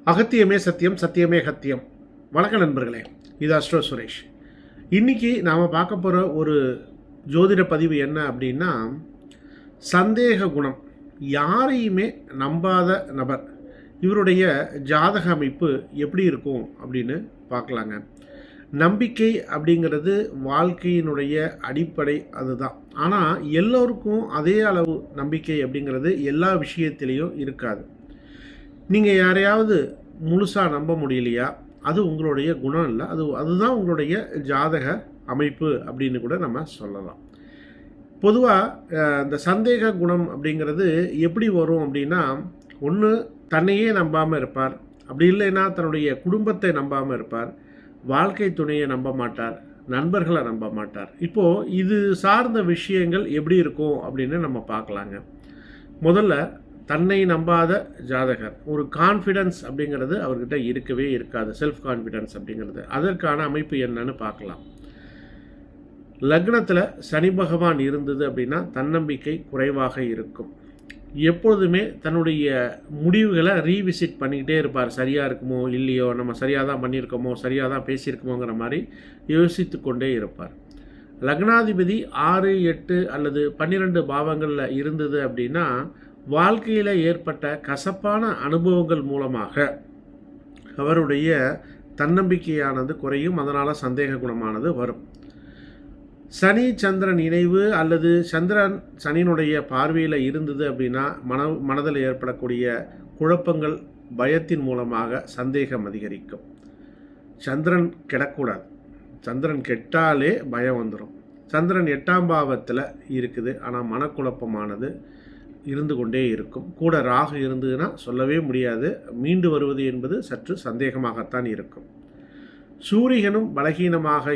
அகத்தியமே சத்தியம், சத்தியமே அகத்தியம். வணக்கம் நண்பர்களே, இது அஸ்ட்ரோ சுரேஷ். இன்றைக்கி நாம் பார்க்க போகிற ஒரு ஜோதிட பதிவு என்ன அப்படின்னா, சந்தேக குணம், யாரையுமே நம்பாத நபர், இவருடைய ஜாதக அமைப்பு எப்படி இருக்கும் அப்படின்னு பார்க்கலாங்க. நம்பிக்கை அப்படிங்கிறது வாழ்க்கையினுடைய அடிப்படை, அதுதான். ஆனால் எல்லோருக்கும் அதே அளவு நம்பிக்கை அப்படிங்கிறது எல்லா விஷயத்திலையும் இருக்காது. நீங்கள் யாரையாவது முழுசாக நம்ப முடியலையா, அது உங்களுடைய குணம் இல்லை, அதுதான் உங்களுடைய ஜாதக அமைப்பு அப்படின்னு கூட நம்ம சொல்லலாம். பொதுவாக இந்த சந்தேக குணம் அப்படிங்கிறது எப்படி வரும் அப்படின்னா, ஒன்று தன்னையே நம்பாமல் இருப்பார், அப்படி இல்லைன்னா தன்னுடைய குடும்பத்தை நம்பாமல் இருப்பார், வாழ்க்கை துணையை நம்ப மாட்டார், நண்பர்களை நம்ப மாட்டார். இப்போது இது சார்ந்த விஷயங்கள் எப்படி இருக்கும் அப்படின்னு நம்ம பார்க்கலாங்க. முதல்ல, தன்னை நம்பாத ஜாதகர், ஒரு கான்ஃபிடன்ஸ் அப்படிங்கிறது அவர்கிட்ட இருக்கவே இருக்காது. செல்ஃப் கான்ஃபிடன்ஸ் அப்படிங்கிறது, அதற்கான அமைப்பு என்னன்னு பார்க்கலாம். லக்னத்தில் சனி பகவான் இருந்தது அப்படின்னா தன்னம்பிக்கை குறைவாக இருக்கும். எப்பொழுதுமே தன்னுடைய முடிவுகளை ரீவிசிட் பண்ணிக்கிட்டே இருப்பார். சரியாக இருக்குமோ இல்லையோ, நம்ம சரியாக தான் பண்ணியிருக்கோமோ, சரியாக தான் பேசியிருக்கோமோங்கிற மாதிரி யோசித்து கொண்டே இருப்பார். லக்னாதிபதி 6, 8 அல்லது 12 பாவங்களில் இருந்தது அப்படின்னா வாழ்க்கையில் ஏற்பட்ட கசப்பான அனுபவங்கள் மூலமாக அவருடைய தன்னம்பிக்கையானது குறையும். அதனால் சந்தேக குணமானது வரும். சனி சந்திரன் இணைவு அல்லது சந்திரன் சனியினுடைய பார்வையில் இருந்தது அப்படின்னா மனதில் ஏற்படக்கூடிய குழப்பங்கள், பயத்தின் மூலமாக சந்தேகம் அதிகரிக்கும். சந்திரன் கெடக்கூடாது. சந்திரன் கெட்டாலே பயம் வந்துடும். சந்திரன் 8ஆம் பாவத்தில் இருக்குது, ஆனால் மனக்குழப்பமானது இருந்து கொண்டே இருக்கும். கூட ராகு இருந்ததுன்னா சொல்லவே முடியாது, மீண்டு வருவது என்பது சற்று சந்தேகமாகத்தான் இருக்கும். சூரியனும் பலகீனமாக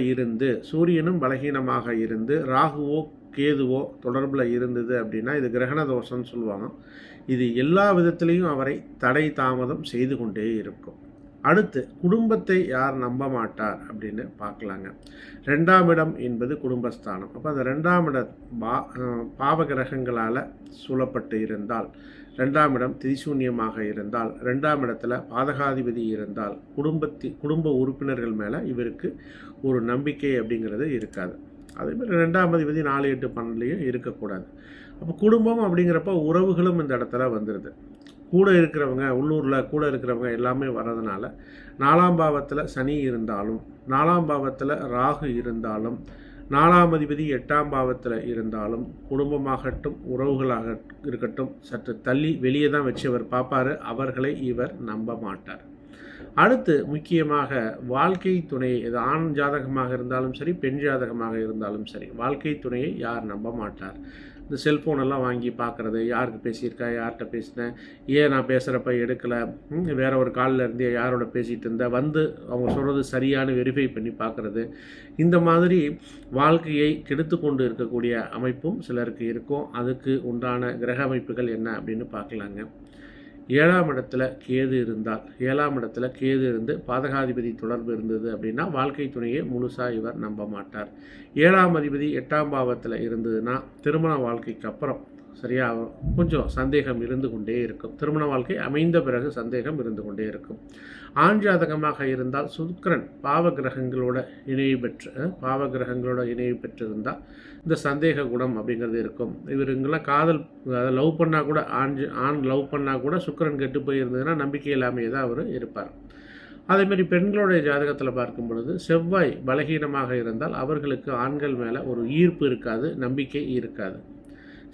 இருந்து ராகுவோ கேதுவோ தொடர்பில் இருந்தது அப்படின்னா இது கிரகண தோஷம்னு சொல்லுவாங்க. இது எல்லா விதத்திலையும் அவரை தடை தாமதம் செய்து கொண்டே இருக்கும். அடுத்து, குடும்பத்தை யார் நம்ப மாட்டார் அப்படின்னு பார்க்கலாங்க. 2ஆம் இடம் என்பது குடும்பஸ்தானம். அப்போ அந்த 2ஆம் இட பாவ கிரகங்களால் சூழப்பட்டு இருந்தால், 2ஆம் இடம் திரிசூன்யமாக இருந்தால், 2ஆம் இடத்துல பாதகாதிபதி இருந்தால் குடும்ப உறுப்பினர்கள் மேலே இவருக்கு ஒரு நம்பிக்கை அப்படிங்கிறது இருக்காது. அதேமாதிரி 2ஆம் அதிபதி 4, 8, 12 இருக்கக்கூடாது. அப்போ குடும்பம் அப்படிங்கிறப்ப உறவுகளும் இந்த இடத்துல வந்துடுது. கூட இருக்கிறவங்க, உள்ளூரில் கூட இருக்கிறவங்க எல்லாமே வர்றதுனால 4ஆம் பாவத்தில் சனி இருந்தாலும், 4ஆம் பாவத்தில் ராகு இருந்தாலும், 4ஆம் அதிபதி 8ஆம் பாவத்தில் இருந்தாலும், குடும்பமாகட்டும் உறவுகளாக இருக்கட்டும் சற்று தள்ளி வெளியே தான் வச்சு அவர் பார்ப்பார். அவர்களை இவர் நம்ப மாட்டார். அடுத்து, முக்கியமாக வாழ்க்கை துணையை, இது ஆண் ஜாதகமாக இருந்தாலும் சரி, பெண் ஜாதகமாக இருந்தாலும் சரி, வாழ்க்கை துணையை யார் நம்ப மாட்டார். இந்த செல்ஃபோனெல்லாம் வாங்கி பார்க்குறது, யாருக்கு பேசியிருக்கா, யார்கிட்ட பேசினேன், ஏன் நான் பேசுகிறப்ப எடுக்கலை, வேறு ஒரு காலில் இருந்தே யாரோட பேசிகிட்டு இருந்தேன், வந்து அவங்க சொல்கிறது சரியான வெரிஃபை பண்ணி பார்க்குறது, இந்த மாதிரி வாழ்க்கையை கெடுத்து கொண்டு இருக்கக்கூடிய அமைப்பும் சிலருக்கு இருக்கும். அதுக்கு உண்டான கிரக அமைப்புகள் என்ன அப்படின்னு பார்க்கலாங்க. 7ஆம் இடத்துல கேது இருந்து பாதகாதிபதி தொடர்பு இருந்தது அப்படின்னா வாழ்க்கை துணையை முழுசாக இவர் நம்ப மாட்டார். 7ஆம் அதிபதி 8ஆம் பாவத்தில் இருந்ததுன்னா திருமண வாழ்க்கைக்கு அப்புறம் சரியா கொஞ்சம் சந்தேகம் இருந்து கொண்டே இருக்கும். திருமண வாழ்க்கை அமைந்த பிறகு சந்தேகம் இருந்து கொண்டே இருக்கும். ஆண் ஜாதகமாக இருந்தால் சுக்கிரன் பாவகிரகங்களோட இணைவு பெற்றிருந்தால் இந்த சந்தேக குணம் அப்படிங்கிறது இருக்கும். இவருங்கெல்லாம் காதல் லவ் பண்ணால் கூட, ஆண் லவ் பண்ணால் கூட சுக்கிரன் கெட்டு போயிருந்ததுன்னா நம்பிக்கை இல்லாமையே தான் அவர் இருப்பார். அதேமாதிரி பெண்களுடைய ஜாதகத்தில் பார்க்கும் பொழுது செவ்வாய் பலகீனமாக இருந்தால் அவர்களுக்கு ஆண்கள் மேலே ஒரு ஈர்ப்பு இருக்காது, நம்பிக்கை இருக்காது.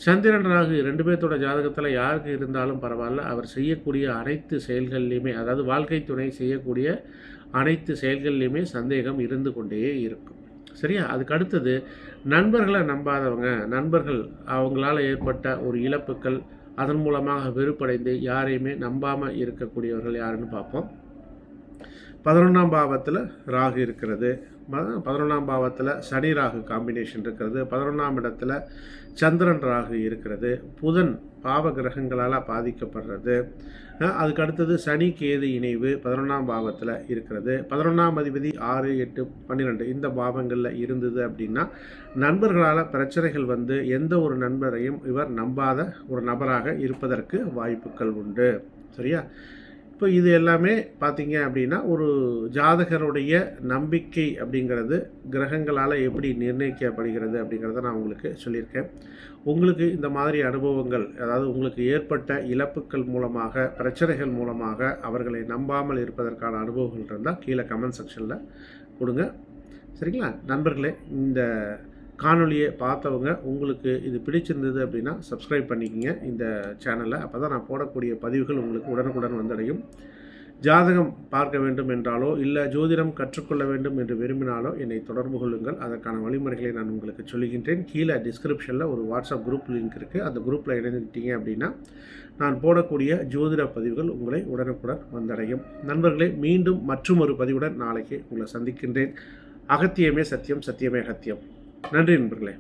சந்திரன் ராகு 2 பேர்த்தோட ஜாதகத்தில் யாருக்கு இருந்தாலும் பரவாயில்ல, அவர் செய்யக்கூடிய அனைத்து செயல்கள்லையுமே, அதாவது வாழ்க்கை துணை செய்யக்கூடிய அனைத்து செயல்கள்லையுமே சந்தேகம் இருந்து கொண்டே இருக்கும். சரியா? அதுக்கு அடுத்தது, நண்பர்களை நம்பாதவங்க, நண்பர்கள் அவங்களால ஏற்பட்ட ஒரு இழப்புகள், அதன் மூலமாக வெறுப்படைந்து யாரையுமே நம்பாமல் இருக்கக்கூடியவர்கள் யாருன்னு பார்ப்போம். 11ஆம் பாவத்தில் ராகு இருக்கிறது, 11ஆம் பாவத்தில் சனி ராகு காம்பினேஷன் இருக்கிறது, 11ஆம் இடத்துல சந்திரன் ராகு இருக்கிறது, புதன் பாவ கிரகங்களால் பாதிக்கப்படுறது, அதுக்கு அடுத்தது சனி கேது இணைவு 11ஆம் பாவத்தில் இருக்கிறது. 11ஆம் அதிபதி 6, 8, 12 இந்த பாவங்களில் இருந்தது அப்படின்னா நண்பர்களால் பிரச்சனைகள் வந்து எந்த ஒரு நண்பரையும் இவர் நம்பாத ஒரு நபராக இருப்பதற்கு வாய்ப்புகள் உண்டு. சரியா? இப்போ இது எல்லாமே பார்த்தீங்க அப்படின்னா ஒரு ஜாதகருடைய நம்பிக்கை அப்படிங்கிறது கிரகங்களால் எப்படி நிர்ணயிக்கப்படுகிறது அப்படிங்கிறத நான் உங்களுக்கு சொல்லியிருக்கேன். உங்களுக்கு இந்த மாதிரி அனுபவங்கள், அதாவது உங்களுக்கு ஏற்பட்ட இழப்புக்கள் மூலமாக, பிரச்சனைகள் மூலமாக அவர்களை நம்பாமல் இருப்பதற்கான அனுபவங்கள் இருந்தால் கீழே கமெண்ட் செக்ஷனில் கொடுங்க. சரிங்களா நண்பர்களே, இந்த காணொலியை பார்த்தவங்க உங்களுக்கு இது பிடிச்சிருந்தது அப்படின்னா சப்ஸ்கிரைப் பண்ணிக்கோங்க இந்த சேனலை. அப்போ தான் நான் போடக்கூடிய பதிவுகள் உங்களுக்கு உடனுக்குடன் வந்தடையும். ஜாதகம் பார்க்க வேண்டும் என்றாலோ இல்லை ஜோதிடம் கற்றுக்கொள்ள வேண்டும் என்று விரும்பினாலோ என்னை தொடர்பு கொள்ளுங்கள். அதற்கான வழிமுறைகளை நான் உங்களுக்கு சொல்லுகின்றேன். கீழே டிஸ்கிரிப்ஷனில் ஒரு வாட்ஸ்அப் குரூப் லிங்க் இருக்குது. அந்த குரூப்பில் இணைந்துட்டீங்க அப்படின்னா நான் போடக்கூடிய ஜோதிட பதிவுகள் உங்களை உடனுக்குடன் வந்தடையும். நண்பர்களே, மீண்டும் மற்றும் ஒரு பதிவுடன் நாளைக்கு உங்களை சந்திக்கின்றேன். அகத்தியமே சத்தியம், சத்தியமே அகத்தியம். நன்றி நண்பர்களே.